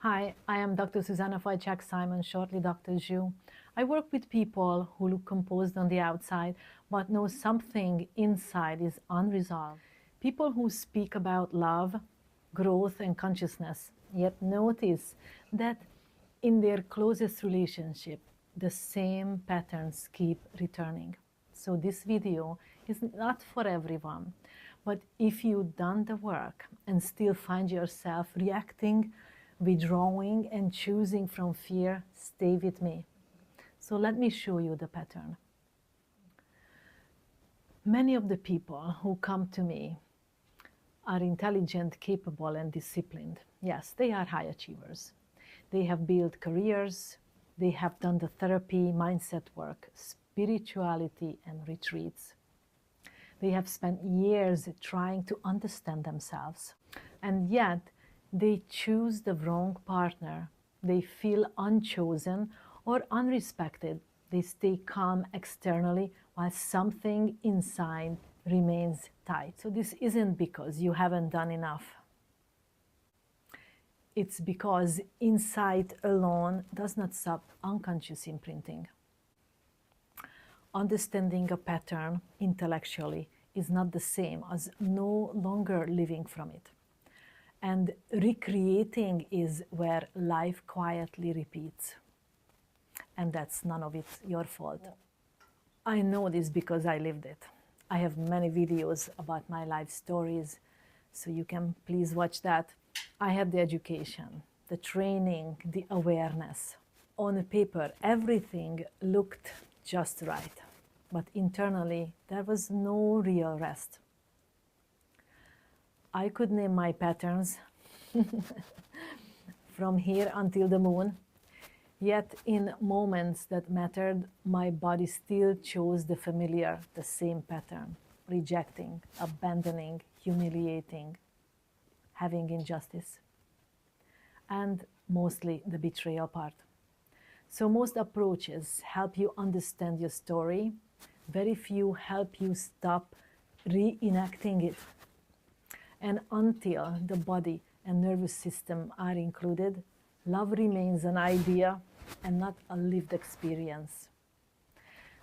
Hi, I am Dr. Susanna Fajcsak, Simon, shortly Dr. Zhu. I work with people who look composed on the outside, but know something inside is unresolved. People who speak about love, growth, and consciousness, yet notice that in their closest relationship, the same patterns keep returning. So this video is not for everyone, but if you've done the work and still find yourself reacting, withdrawing, and choosing from fear, stay with me. So let me show you the pattern. Many of the people who come to me are intelligent, capable, and disciplined. Yes, they are high achievers. They have built careers, they have done the therapy, mindset work, spirituality, and retreats. They have spent years trying to understand themselves, and yet they choose the wrong partner. They feel unchosen or unrespected. They stay calm externally while something inside remains tight. So this isn't because you haven't done enough. It's because insight alone does not stop unconscious imprinting. Understanding a pattern intellectually is not the same as no longer living from it. And recreating is where life quietly repeats. And that's none of it your fault. I know this because I lived it. I have many videos about my life stories, so you can please watch that. I had the education, the training, the awareness. On paper, everything looked just right, but internally, there was no real rest. I could name my patterns from here until the moon, yet in moments that mattered, my body still chose the familiar, the same pattern, rejecting, abandoning, humiliating, having injustice, and mostly the betrayal part. So most approaches help you understand your story. Very few help you stop reenacting it. And until the body and nervous system are included, love remains an idea and not a lived experience.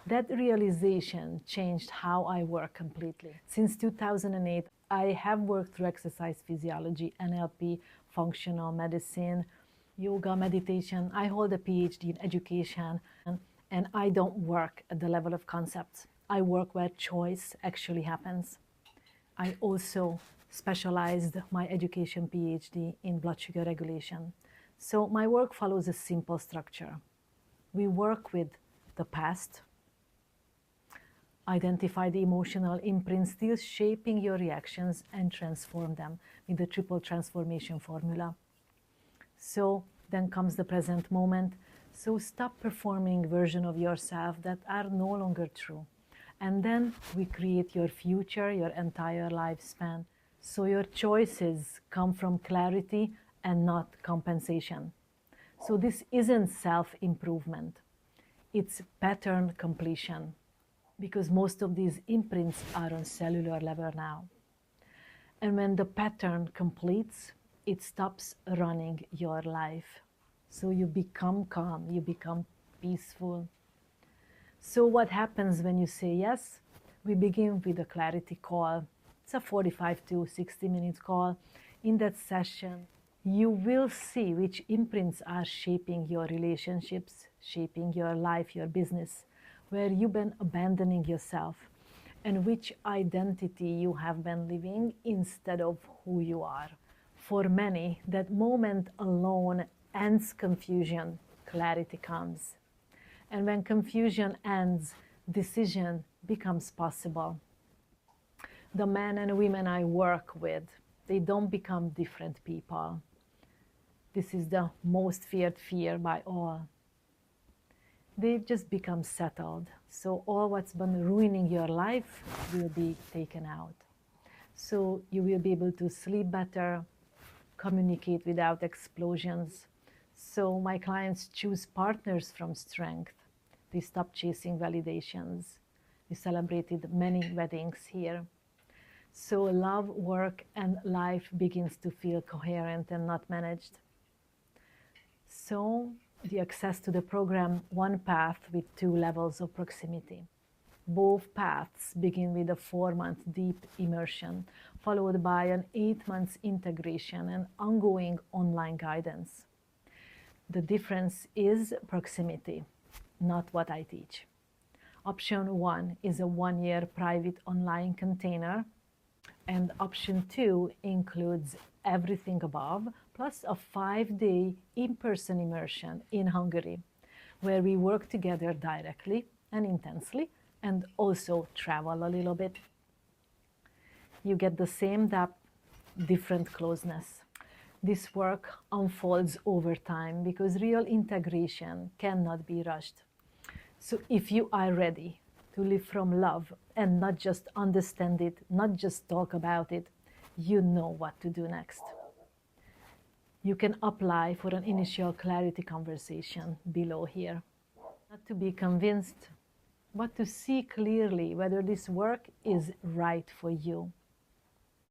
That realization changed how I work completely. Since 2008, I have worked through exercise physiology, NLP, functional medicine, yoga, meditation. I hold a PhD in education, and I don't work at the level of concepts. I work where choice actually happens. I also specialized my education PhD in blood sugar regulation. So my work follows a simple structure. We work with the past, identify the emotional imprint still shaping your reactions, and transform them with the triple transformation formula. So then comes the present moment. So stop performing versions of yourself that are no longer true. And then we create your future, your entire lifespan. So your choices come from clarity and not compensation. So this isn't self-improvement. It's pattern completion, because most of these imprints are on cellular level now. And when the pattern completes, it stops running your life. So you become calm, you become peaceful. So what happens when you say yes? We begin with a clarity call. It's a 45 to 60 minute call. In that session, you will see which imprints are shaping your relationships, shaping your life, your business, where you've been abandoning yourself, and which identity you have been living instead of who you are. For many, that moment alone ends confusion, clarity comes. And when confusion ends, decision becomes possible. The men and women I work with, they don't become different people. This is the most feared fear by all. They just become settled. So all what's been ruining your life will be taken out. So you will be able to sleep better, communicate without explosions. So my clients choose partners from strength. They stop chasing validations. We celebrated many weddings here. So love, work, and life begins to feel coherent and not managed. So the access to the program, one path with 2 levels of proximity. Both paths begin with a 4-month deep immersion, followed by an 8 months integration and ongoing online guidance. The difference is proximity, not what I teach. Option 1 is a 1-year private online container, and option 2 includes everything above, plus a 5-day in-person immersion in Hungary, where we work together directly and intensely, and also travel a little bit. You get the same depth, different closeness. This work unfolds over time because real integration cannot be rushed. So if you are ready to live from love and not just understand it, not just talk about it, you know what to do next. You can apply for an initial clarity conversation below here. Not to be convinced, but to see clearly whether this work is right for you.